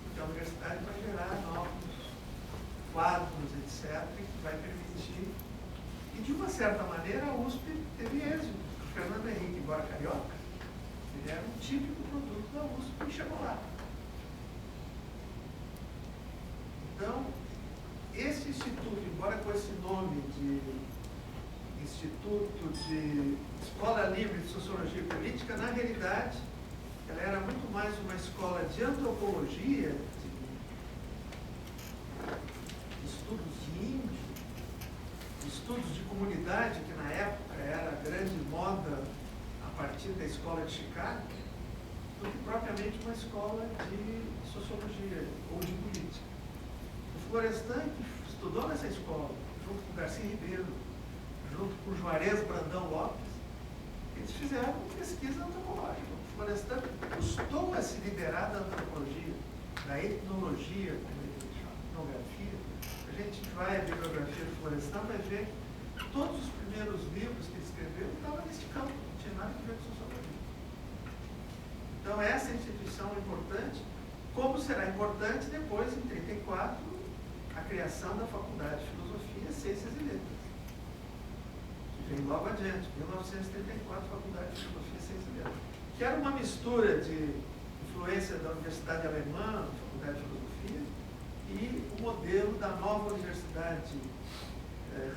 Porque a universidade vai gerar novos quadros, etc., que vai permitir. E, de uma certa maneira, a USP teve êxito. O Fernando Henrique, embora carioca, ele era um típico produto da USP e chegou lá. Então, esse instituto, embora com esse nome de Instituto de Escola Livre de Sociologia e Política, na realidade, ela era muito mais uma escola de antropologia, de estudos de índio, de estudos de comunidade, que na época era a grande moda a partir da escola de Chicago, do que propriamente uma escola de sociologia ou de política. O Florestan, que estudou nessa escola, junto com Garcia Ribeiro, junto com Juarez Brandão Lopes, eles fizeram pesquisa antropológica. O Florestan custou a se liberar da antropologia, da etnologia, como ele chama, etnografia. A gente vai à bibliografia do Florestan, vai ver que todos os primeiros livros que ele escreveu estavam nesse campo, não tinha nada a ver com sociologia. Então, essa instituição é importante, como será importante depois, em 1934, a criação da Faculdade de Filosofia, Ciências e Letras. Que vem logo adiante, 1934, Faculdade de Filosofia, Ciências e Letras. Que era uma mistura de influência da Universidade Alemã, Faculdade de Filosofia, e o modelo da nova Universidade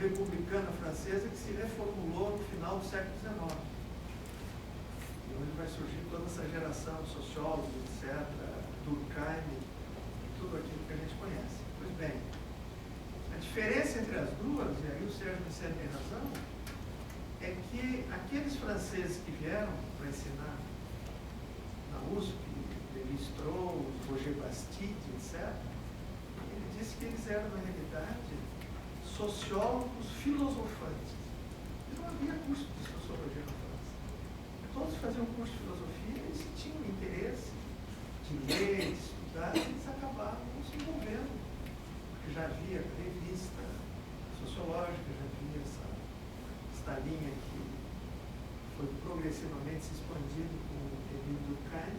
Republicana Francesa, que se reformulou no final do século XIX. E onde vai surgir toda essa geração de sociólogos, etc., Durkheim, tudo aquilo que a gente conhece. Pois bem, a diferença entre as duas, e aí o Sérgio Miceli tem razão, é que aqueles franceses que vieram para ensinar na USP, Lévi-Strauss, Roger Bastide, etc., ele disse que eles eram, na realidade, sociólogos filosofantes. E não havia curso de sociologia na França. Todos faziam curso de filosofia e se tinham interesse de ler, de estudar, e eles acabavam se envolvendo. Porque já havia revista sociológica, já havia essa linha que foi progressivamente se expandindo com o Emile Durkheim,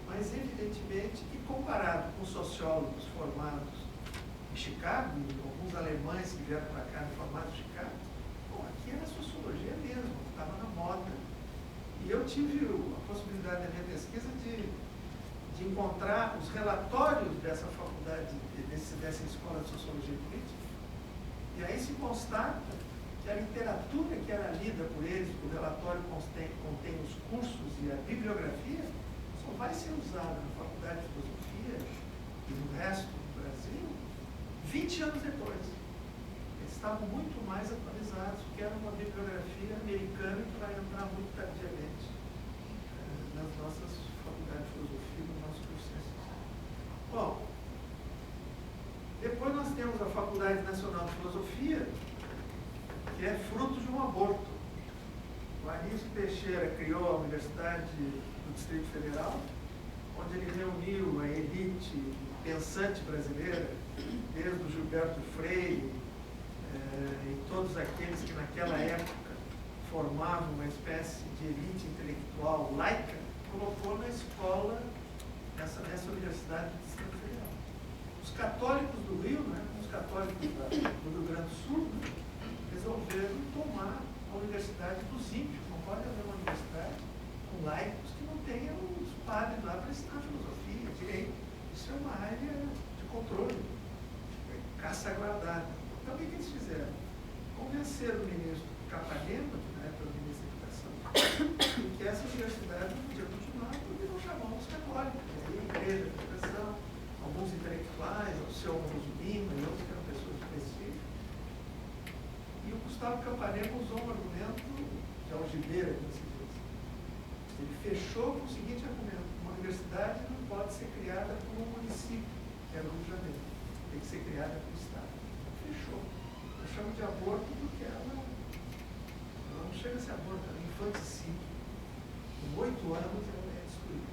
mas evidentemente que comparado com sociólogos formados em Chicago, e alguns alemães que vieram para cá formados em Chicago, bom, aqui era sociologia mesmo, estava na moda. E eu tive a possibilidade na minha pesquisa de encontrar os relatórios dessa faculdade, dessa escola de sociologia política, e aí se constata que a literatura que era lida por eles, o relatório contém os cursos e a bibliografia, só vai ser usada na Faculdade de Filosofia e no resto do Brasil 20 anos depois. Eles estavam muito mais atualizados, porque era uma bibliografia americana que vai entrar muito tardiamente nas nossas faculdades de filosofia, no nosso curso. Bom, depois nós temos a Faculdade Nacional de Filosofia, que é fruto de um aborto. O Anísio Teixeira criou a Universidade do Distrito Federal, onde ele reuniu a elite pensante brasileira, desde o Gilberto Freire e todos aqueles que naquela época formavam uma espécie de elite intelectual laica, colocou na escola, nessa Universidade do Distrito Federal. Os católicos do Rio, né, os católicos do Rio Grande do Sul, né, resolveram tomar a Universidade dos Ímpios. Não pode haver uma universidade com laicos que não tenham os padres lá para ensinar filosofia, direito. Isso é uma área de controle, caça aguardada. Então, o que eles fizeram? Convenceram o ministro Capanema, que na época era o ministro da Educação, que essa universidade não podia continuar porque não chamavam os católicos. E aí a igreja, a educação, alguns intelectuais, o seu Augusto Lima e outros que eram pessoas de prestígio. E o Gustavo Capanema usou um argumento de algibeira, como se diz. Ele fechou com o seguinte argumento: uma universidade não pode ser criada por um município, que era o Rio de Janeiro, tem que ser criada pelo Estado. Fechou. Eu chamo de aborto porque ela não chega a ser aborto, ela é infanticídio. Com 8 anos ela é destruída.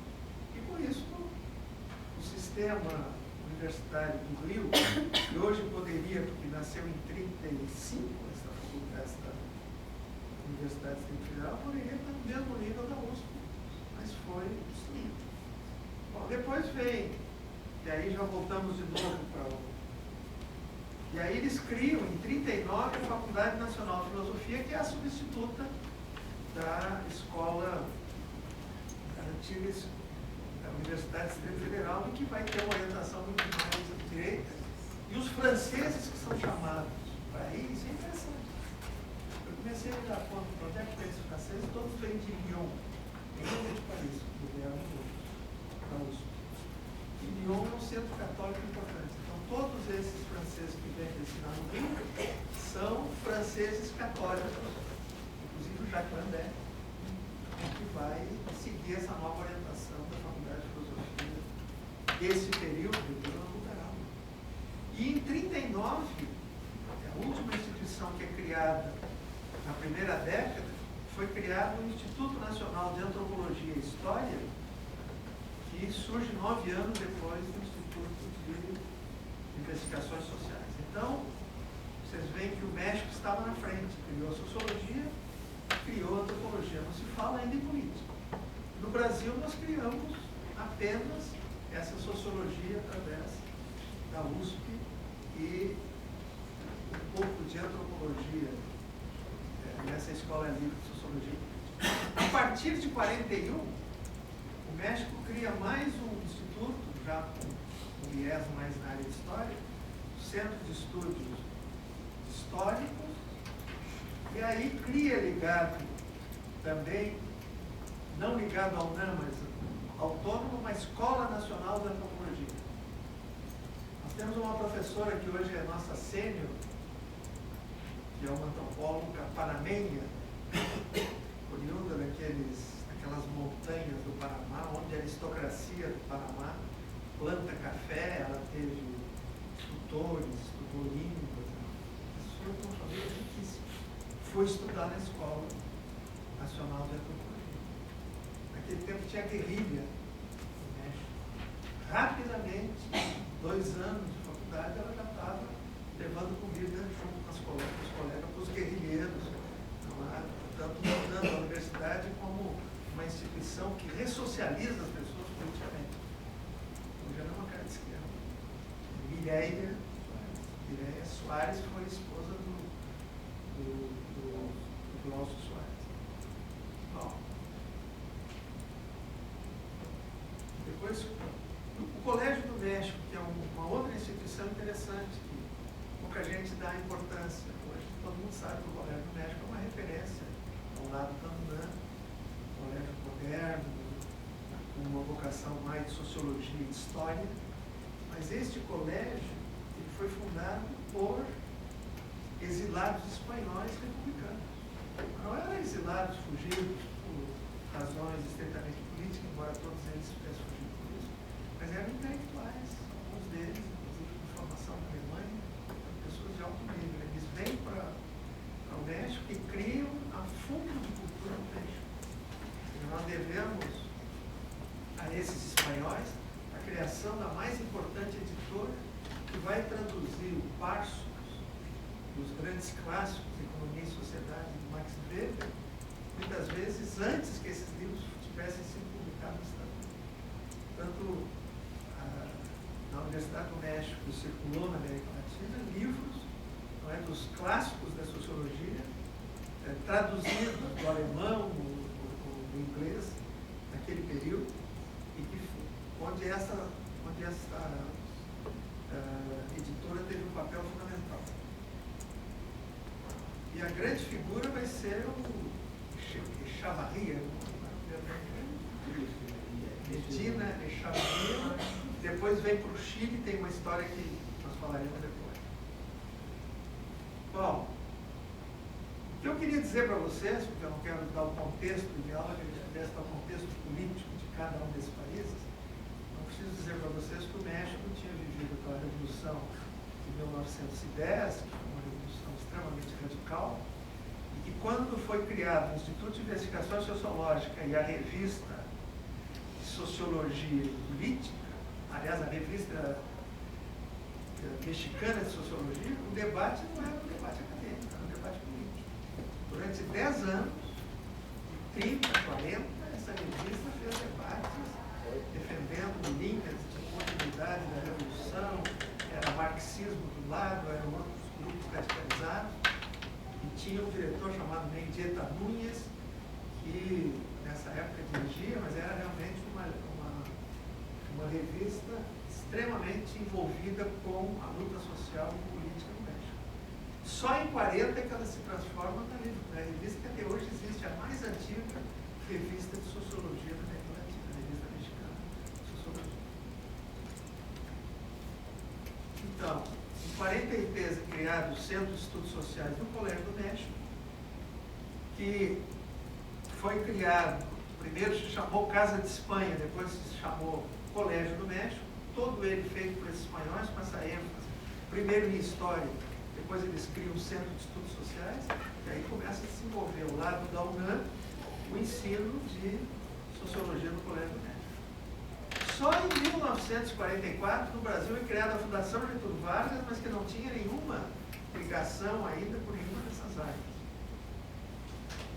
E por isso, o sistema universitário do Rio, que hoje poderia, porque nasceu em 1935, esta Universidade Federal, poderia estar no mesmo nível da USP, mas foi destruído. Bom, depois vem, e aí já voltamos de novo para o... E aí eles criam, em 1939, a Faculdade Nacional de Filosofia, que é a substituta da escola, da antiga da Universidade Distrito Federal, e que vai ter uma orientação muito mais direita. E os franceses que são chamados para isso é interessante. Eu comecei a me dar conta de onde é que tem esses franceses, todos vêm de Lyon, em Lyon de Paris, que vieram da USP. E Lyon é um centro católico importante. Então, todos esses franceses que vêm ensinar no Rio são franceses católicos, inclusive o Jacques Landé, que vai seguir essa nova orientação da Faculdade de Filosofia desse período do liberal. E em 1939, a última instituição que é criada na primeira década, foi criado o Instituto Nacional de Antropologia e História, que surge 9 anos depois do Instituto de Investigações Sociais. Então, vocês veem que o México estava na frente, criou a sociologia, criou a antropologia. Não se fala ainda em política. No Brasil, nós criamos apenas essa sociologia através da USP e um pouco de antropologia nessa escola livre de sociologia. A partir de 41, o México cria mais um instituto, já com um viés mais na área de história, Centro de Estudos Históricos, e aí cria ligado também, não ligado ao UNAM, mas autônomo, uma Escola Nacional de Antropologia. Nós temos uma professora que hoje é nossa sênior, que é uma antropóloga panamenha, oriunda daquelas montanhas do Paraná, onde a aristocracia do Paraná planta café, ela teve tutores, estudou línguas, pessoa de uma família riquíssima. Foi estudar na Escola Nacional de Antropologia. Naquele tempo tinha guerrilha no México. Rapidamente, 2 anos de faculdade, ela já estava levando comida junto com os colegas, para os guerrilheiros, tanto tornando a universidade como uma instituição que ressocializa as pessoas politicamente. Hoje ela é uma cara de esquerda. Mireia Soares foi esposa do Glaucio Soares. Bom, depois, o Colégio do México, que é uma outra instituição interessante, que pouca gente dá importância. Hoje todo mundo sabe que o Colégio do México é uma referência ao lado da UNAM, um colégio moderno, com uma vocação mais de sociologia e de história. Mas este colégio ele foi fundado por exilados espanhóis republicanos. Não eram exilados fugidos por razões estritamente políticas, embora todos eles tivessem fugido por isso, mas eram intelectuais, alguns deles, inclusive de formação na Alemanha, pessoas de alto nível. Eles vêm para o México e criam a Fundo de Cultura do México. E nós devemos a esses espanhóis a criação da mais importante editora que vai traduzir o Parsos, dos grandes clássicos, Economia e Sociedade, de Max Weber, muitas vezes antes que esses livros tivessem sido publicados nos Estados Unidos. Tanto na Universidade do México circulou na América Latina livros, não é, dos clássicos da sociologia, traduzidos do alemão, do inglês, naquele período, e onde essa editora teve um papel fundamental. E a grande figura vai ser o Echavarria, Medina Echavarria. Depois vem para o Chile, tem uma história que nós falaremos depois. Bom, o que eu queria dizer para vocês, porque eu não quero dar o contexto de aula, eu queria dar o contexto político de cada um desses países, não preciso dizer para vocês que o México tinha vivido aquela Revolução de 1910, que foi uma revolução extremamente radical, e que quando foi criado o Instituto de Investigação Sociológica e a Revista de Sociologia e Política, aliás, a Revista Mexicana de Sociologia, o debate não era um debate acadêmico, era um debate político. Durante 10 anos, de 30, 40, essa revista fez debates defendendo linhas de continuidade da Revolução, era marxismo do lado, eram outros grupos radicalizados, e tinha um diretor chamado Mendieta Núñez, que nessa época dirigia, mas era realmente uma revista extremamente envolvida com a luta social e política no México. Só em 40 é que ela se transforma na revista que até hoje existe, a mais antiga revista de sociologia da América Latina, a revista mexicana de sociologia. Então, em 43 é criado o Centro de Estudos Sociais do Colégio do México, que foi criado, primeiro se chamou Casa de Espanha, depois se chamou Colégio do México, todo ele feito por esses espanhóis, com essa ênfase, primeiro em História, Depois eles criam um centro de estudos sociais, e aí começa a desenvolver ao lado da UNAM o ensino de sociologia no colégio médio. Só em 1944, no Brasil, é criada a Fundação Getúlio Vargas, mas que não tinha nenhuma ligação ainda com nenhuma dessas áreas.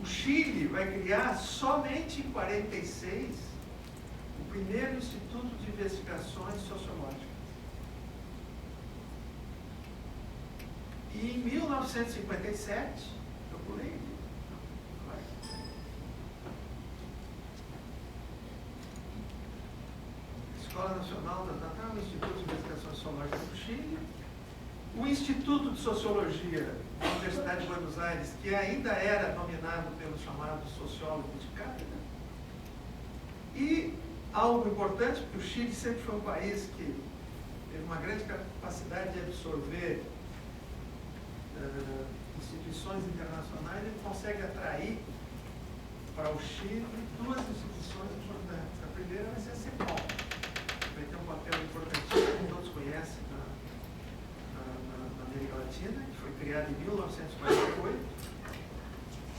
O Chile vai criar somente em 1946 o primeiro Instituto de Investigações Sociológicas. E em 1957, eu pulei, Escola Nacional das Natal, Instituto de Investigações Sociológicas do Chile, o Instituto de Sociologia da Universidade de Buenos Aires, que ainda era dominado pelo chamado sociólogo de cátedra, e algo importante, porque o Chile sempre foi um país que teve uma grande capacidade de absorver instituições internacionais, ele consegue atrair para o Chile duas instituições importantes. A primeira vai ser a CEPOL, que vai ter um papel importantíssimo, que todos conhecem na América Latina, que foi criada em 1948.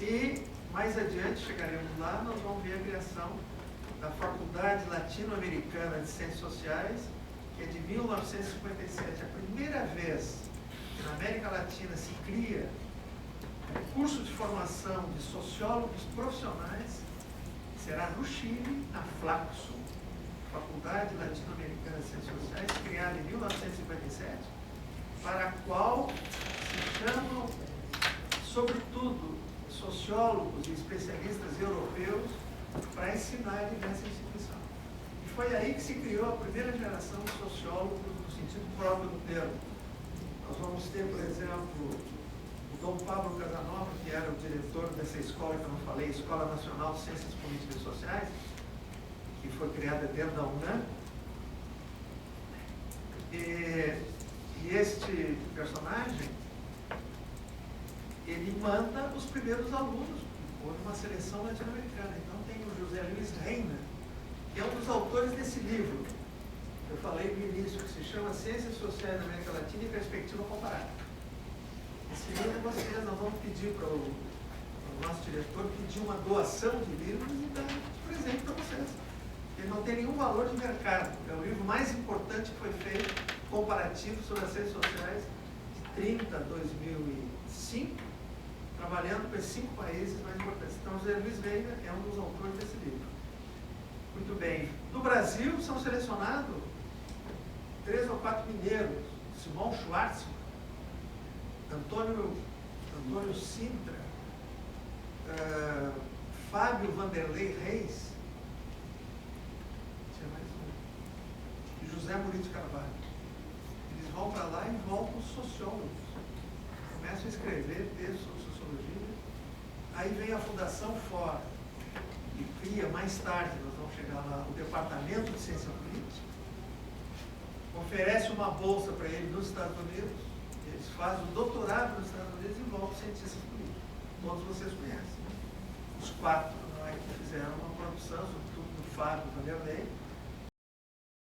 E mais adiante, chegaremos lá, nós vamos ver a criação da Faculdade Latino-Americana de Ciências Sociais, que é de 1957, a primeira vez que na América Latina se cria um curso de formação de sociólogos profissionais, será no Chile, na Flaxo, Faculdade Latino-Americana de Ciências Sociais, criada em 1957, para a qual se chamam, sobretudo, sociólogos e especialistas europeus para ensinarem nessa instituição. E foi aí que se criou a primeira geração de sociólogos no sentido próprio do termo. Nós vamos ter, por exemplo, o Dom Pablo Casanova, que era o diretor dessa escola que eu não falei, Escola Nacional de Ciências Políticas e Sociais, que foi criada dentro da UNAM. E este personagem, ele manda os primeiros alunos por uma seleção latino-americana. Então tem o José Luiz Reina, que é um dos autores desse livro, que eu falei no início, que se chama Ciências Sociais da América Latina e Perspectiva Comparada. Esse livro nós vamos pedir para o nosso diretor pedir uma doação de livros e dar de presente para vocês. Ele não tem nenhum valor de mercado. É o livro mais importante que foi feito, comparativo sobre as ciências sociais, de 30 a 2005, trabalhando com esses 5 países mais importantes. Então, José Luiz Veiga é um dos autores desse livro. Muito bem. No Brasil, são selecionados 3 ou 4 mineiros: Simão Schwartzman, Antônio Sintra, Fábio Vanderlei Reis, tinha mais um, e José Murilo de Carvalho. Eles vão para lá e voltam sociólogos. Começam a escrever textos sobre sociologia. Aí vem a Fundação Fora, e cria mais tarde, nós vamos chegar lá, o Departamento de Ciência Política, oferece uma bolsa para ele nos Estados Unidos, eles fazem o doutorado nos Estados Unidos e voltam cientistas políticos. Todos vocês conhecem, né? Os 4 que fizeram uma produção, sobretudo do Fábio Vanderlei,